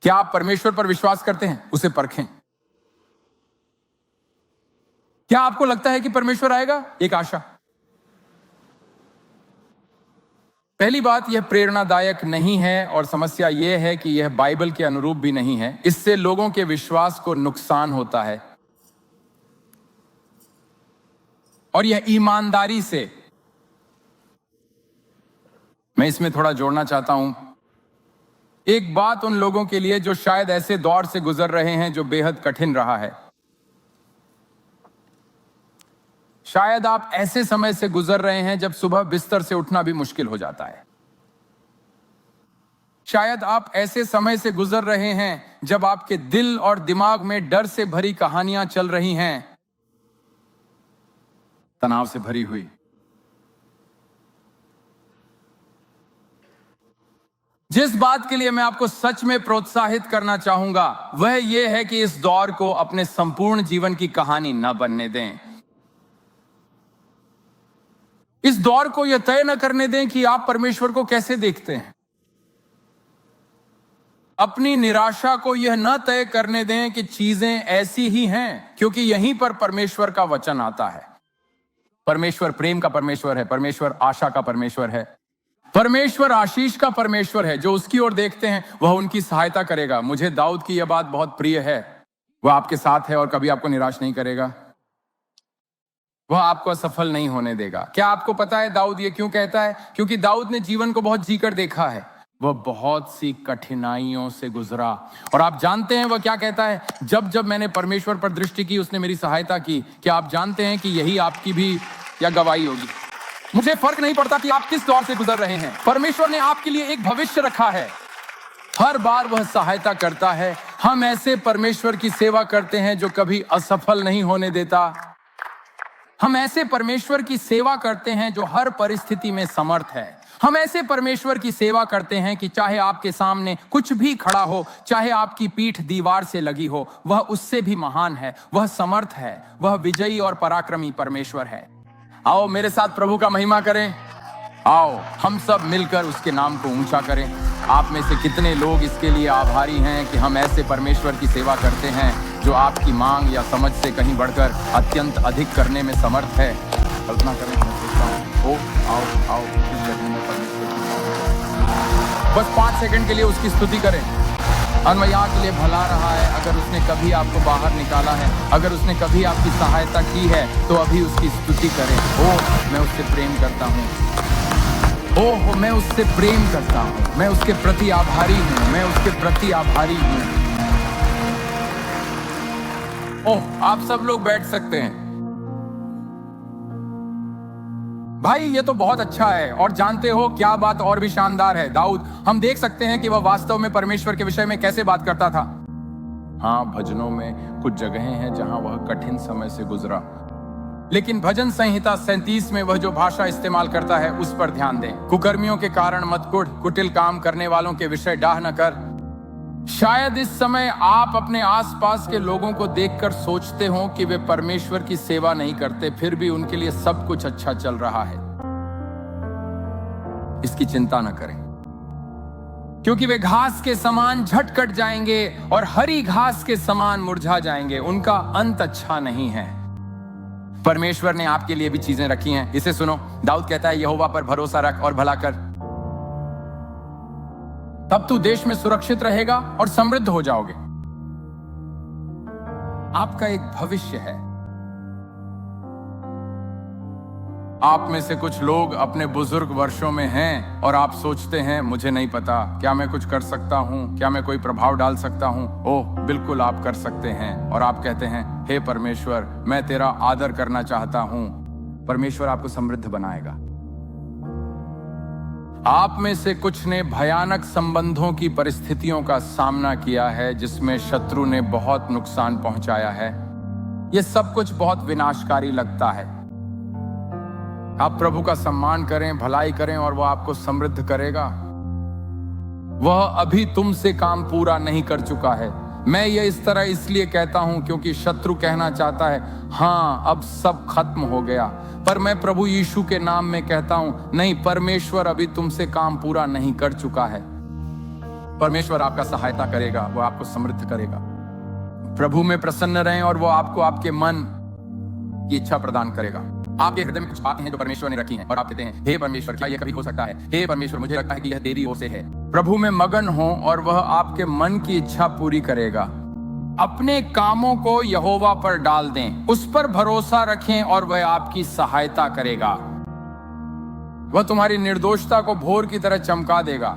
क्या आप परमेश्वर पर विश्वास करते हैं? उसे परखें। क्या आपको लगता है कि परमेश्वर आएगा? एक आशा। पहली बात, यह प्रेरणादायक नहीं है और समस्या यह है कि यह बाइबल के अनुरूप भी नहीं है। इससे लोगों के विश्वास को नुकसान होता है और यह ईमानदारी से, मैं इसमें थोड़ा जोड़ना चाहता हूं एक बात उन लोगों के लिए जो शायद ऐसे दौर से गुजर रहे हैं जो बेहद कठिन रहा है। शायद आप ऐसे समय से गुजर रहे हैं जब सुबह बिस्तर से उठना भी मुश्किल हो जाता है। शायद आप ऐसे समय से गुजर रहे हैं जब आपके दिल और दिमाग में डर से भरी कहानियां चल रही हैं, तनाव से भरी हुई। जिस बात के लिए मैं आपको सच में प्रोत्साहित करना चाहूंगा वह यह है कि इस दौर को अपने संपूर्ण जीवन की कहानी न बनने दें। इस दौर को यह तय न करने दें कि आप परमेश्वर को कैसे देखते हैं। अपनी निराशा को यह न तय करने दें कि चीजें ऐसी ही हैं, क्योंकि यहीं पर परमेश्वर का वचन आता है। परमेश्वर प्रेम का परमेश्वर है, परमेश्वर आशा का परमेश्वर है, परमेश्वर आशीष का परमेश्वर है। जो उसकी ओर देखते हैं वह उनकी सहायता करेगा। मुझे दाऊद की यह बात बहुत प्रिय है। वह आपके साथ है और कभी आपको निराश नहीं करेगा। वह आपको असफल नहीं होने देगा। क्या आपको पता है दाऊद ये क्यों कहता है? क्योंकि दाऊद ने जीवन को बहुत जीकर देखा है। वह बहुत सी कठिनाइयों से गुजरा और आप जानते हैं वह क्या कहता है? जब जब मैंने परमेश्वर पर दृष्टि की, उसने मेरी सहायता की। क्या आप जानते हैं कि यही आपकी भी या गवाही होगी? मुझे फर्क नहीं पड़ता कि आप किस दौर से गुजर रहे हैं, परमेश्वर ने आपके लिए एक भविष्य रखा है। हर बार वह सहायता करता है। हम ऐसे परमेश्वर की सेवा करते हैं जो कभी असफल नहीं होने देता। हम ऐसे परमेश्वर की सेवा करते हैं जो हर परिस्थिति में समर्थ है। हम ऐसे परमेश्वर की सेवा करते हैं कि चाहे आपके सामने कुछ भी खड़ा हो, चाहे आपकी पीठ दीवार से लगी हो, वह उससे भी महान है। वह समर्थ है, वह विजयी और पराक्रमी परमेश्वर है। आओ मेरे साथ प्रभु का महिमा करें। आओ हम सब मिलकर उसके नाम को ऊंचा करें। आप में से कितने लोग इसके लिए आभारी हैं कि हम ऐसे परमेश्वर की सेवा करते हैं जो आपकी मांग या समझ से कहीं बढ़कर अत्यंत अधिक करने में समर्थ है? कल्पना करें, मैं सोचता हूँ, आओ इस जगह में परमेश्वर की बस 5 सेकंड के लिए उसकी स्तुति करें। अन्वया के लिए भला रहा है। अगर उसने कभी आपको बाहर निकाला है, अगर उसने कभी आपकी सहायता की है, तो अभी उसकी स्तुति करें। मैं उससे प्रेम करता हूँ। मैं उससे प्रेम करता हूँ। मैं उसके प्रति आभारी हूँ। मैं उसके प्रति आभारी हूँ। आप सब लोग बैठ सकते हैं। भाई ये तो बहुत अच्छा है। और जानते हो क्या बात और भी शानदार है? दाऊद, हम देख सकते हैं कि वह वास्तव में परमेश्वर के विषय में कैसे बात करता था। हाँ, भजनों में कुछ जगहें हैं जहां वह कठिन समय से गुजरा, लेकिन भजन संहिता 37 में वह जो भाषा इस्तेमाल करता है उस पर ध्यान दें। कुकर्मियों के कारण मत कुढ़, कुटिल काम करने वालों के विषय डाह न कर। शायद इस समय आप अपने आसपास के लोगों को देखकर सोचते हो कि वे परमेश्वर की सेवा नहीं करते, फिर भी उनके लिए सब कुछ अच्छा चल रहा है। इसकी चिंता न करें, क्योंकि वे घास के समान झट कट जाएंगे और हरी घास के समान मुरझा जाएंगे। उनका अंत अच्छा नहीं है। परमेश्वर ने आपके लिए भी चीजें रखी हैं। इसे सुनो, दाऊद कहता है, यहोवा पर भरोसा रख और भला कर, तब तू देश में सुरक्षित रहेगा और समृद्ध हो जाओगे। आपका एक भविष्य है। आप में से कुछ लोग अपने बुजुर्ग वर्षों में हैं और आप सोचते हैं, मुझे नहीं पता, क्या मैं कुछ कर सकता हूं, क्या मैं कोई प्रभाव डाल सकता हूं? बिल्कुल आप कर सकते हैं। और आप कहते हैं, हे परमेश्वर, मैं तेरा आदर करना चाहता हूं। परमेश्वर आपको समृद्ध बनाएगा। आप में से कुछ ने भयानक संबंधों की परिस्थितियों का सामना किया है जिसमें शत्रु ने बहुत नुकसान पहुंचाया है। यह सब कुछ बहुत विनाशकारी लगता है। आप प्रभु का सम्मान करें, भलाई करें और वह आपको समृद्ध करेगा। वह अभी तुमसे काम पूरा नहीं कर चुका है। मैं ये इस तरह इसलिए कहता हूं क्योंकि शत्रु कहना चाहता है, हाँ अब सब खत्म हो गया। पर मैं प्रभु यीशु के नाम में कहता हूं, नहीं, परमेश्वर अभी तुमसे काम पूरा नहीं कर चुका है। परमेश्वर आपका सहायता करेगा, वो आपको समृद्ध करेगा। प्रभु में प्रसन्न रहें और वो आपको आपके मन की इच्छा प्रदान करेगा। आपके हृदय में कुछ बातें हैं जो परमेश्वर ने रखी हैं और आप कहते हैं, हे परमेश्वर, क्या यह कभी हो सकता है? हे परमेश्वर, मुझे लगता है कि यह तेरी ओर से है। प्रभु में मगन हो और वह आपके मन की इच्छा पूरी करेगा। अपने कामों को यहोवा पर डाल दें, उस पर भरोसा रखें और वह आपकी सहायता करेगा। वह तुम्हारी निर्दोषता को भोर की तरह चमका देगा।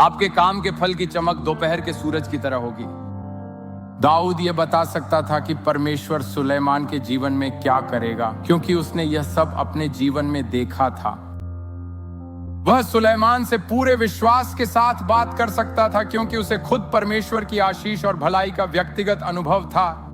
आपके काम के फल की चमक दोपहर के सूरज की तरह होगी। दाऊद यह बता सकता था कि परमेश्वर सुलेमान के जीवन में क्या करेगा, क्योंकि उसने यह सब अपने जीवन में देखा था। वह सुलेमान से पूरे विश्वास के साथ बात कर सकता था क्योंकि उसे खुद परमेश्वर की आशीष और भलाई का व्यक्तिगत अनुभव था।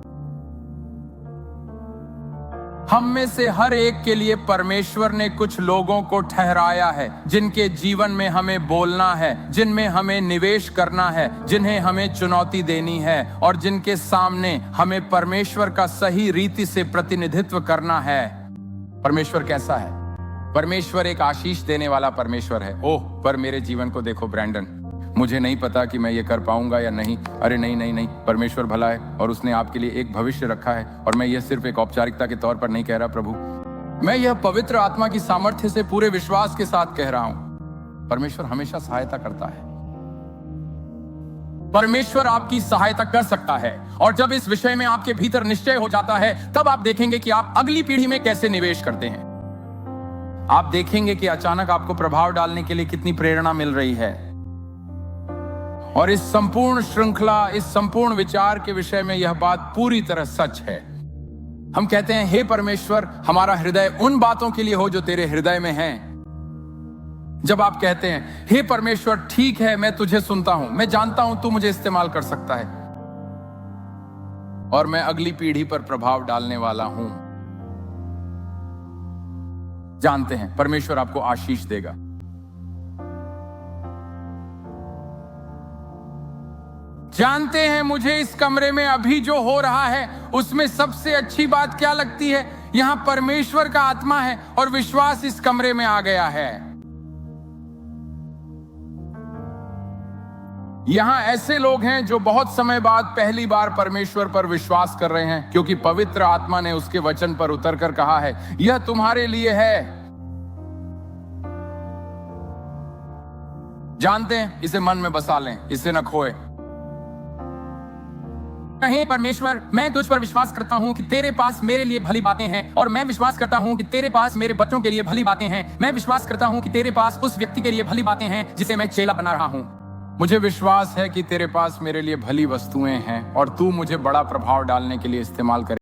हम में से हर एक के लिए परमेश्वर ने कुछ लोगों को ठहराया है जिनके जीवन में हमें बोलना है, जिनमें हमें निवेश करना है, जिन्हें हमें चुनौती देनी है और जिनके सामने हमें परमेश्वर का सही रीति से प्रतिनिधित्व करना है। परमेश्वर कैसा है? परमेश्वर एक आशीष देने वाला परमेश्वर है। पर मेरे जीवन को देखो ब्रैंडन, मुझे नहीं पता कि मैं ये कर पाऊंगा या नहीं। अरे नहीं, परमेश्वर भला है और उसने आपके लिए एक भविष्य रखा है। और मैं ये सिर्फ एक औपचारिकता के तौर पर नहीं कह रहा प्रभु, मैं यह पवित्र आत्मा की सामर्थ्य से पूरे विश्वास के साथ कह रहा हूं। परमेश्वर हमेशा सहायता करता है। परमेश्वर आपकी सहायता कर सकता है, और जब इस विषय में आपके भीतर निश्चय हो जाता है, तब आप देखेंगे कि आप अगली पीढ़ी में कैसे निवेश करते हैं। आप देखेंगे कि अचानक आपको प्रभाव डालने के लिए कितनी प्रेरणा मिल रही है। और इस संपूर्ण श्रृंखला, इस संपूर्ण विचार के विषय में यह बात पूरी तरह सच है। हम कहते हैं, हे परमेश्वर, हमारा हृदय उन बातों के लिए हो जो तेरे हृदय में हैं। जब आप कहते हैं, हे परमेश्वर, ठीक है, मैं तुझे सुनता हूं, मैं जानता हूं तू मुझे इस्तेमाल कर सकता है, और मैं अगली पीढ़ी पर प्रभाव डालने वाला हूं, जानते हैं परमेश्वर आपको आशीष देगा। जानते हैं, मुझे इस कमरे में अभी जो हो रहा है उसमें सबसे अच्छी बात क्या लगती है? यहां परमेश्वर का आत्मा है और विश्वास इस कमरे में आ गया है। यहां ऐसे लोग हैं जो बहुत समय बाद पहली बार परमेश्वर पर विश्वास कर रहे हैं, क्योंकि पवित्र आत्मा ने उसके वचन पर उतरकर कहा है, यह तुम्हारे लिए है। जानते हैं, इसे मन में बसा लें, इसे न खोए। हे परमेश्वर, मैं तुझ पर विश्वास करता हूँ कि तेरे पास मेरे लिए भली बातें हैं, और मैं विश्वास करता हूँ कि तेरे पास मेरे बच्चों के लिए भली बातें हैं। मैं विश्वास करता हूँ कि तेरे पास उस व्यक्ति के लिए भली बातें हैं जिसे मैं चेला बना रहा हूँ। मुझे विश्वास है कि तेरे पास मेरे लिए भली वस्तुएं हैं, और तू मुझे बड़ा प्रभाव डालने के लिए इस्तेमाल करे।